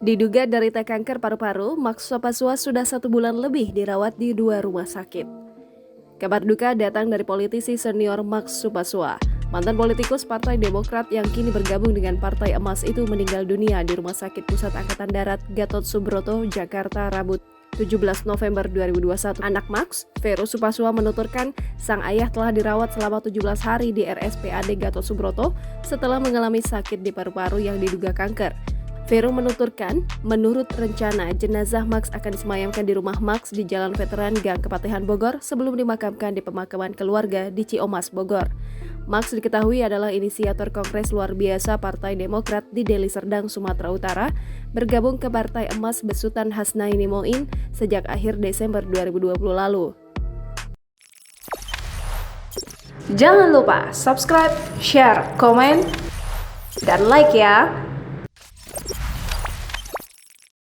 Diduga derita kanker paru-paru, Max Sopasua sudah 1 bulan lebih dirawat di 2 rumah sakit. Kabar duka datang dari politisi senior Max Sopasua. Mantan politikus Partai Demokrat yang kini bergabung dengan Partai Emas itu meninggal dunia di Rumah Sakit Pusat Angkatan Darat Gatot Subroto, Jakarta, Rabu 17 November 2021. Anak Max, Vero Sopasua menuturkan sang ayah telah dirawat selama 17 hari di RSPAD Gatot Subroto setelah mengalami sakit di paru-paru yang diduga kanker. Vero menuturkan, menurut rencana, jenazah Max akan disemayamkan di rumah Max di Jalan Veteran Gang Kepatihan Bogor sebelum dimakamkan di pemakaman keluarga di Ciomas, Bogor. Max diketahui adalah inisiator Kongres Luar Biasa Partai Demokrat di Deli Serdang, Sumatera Utara, bergabung ke Partai Emas besutan Hasnaini Moin sejak akhir Desember 2020 lalu. Jangan lupa subscribe, share, komen, dan like ya!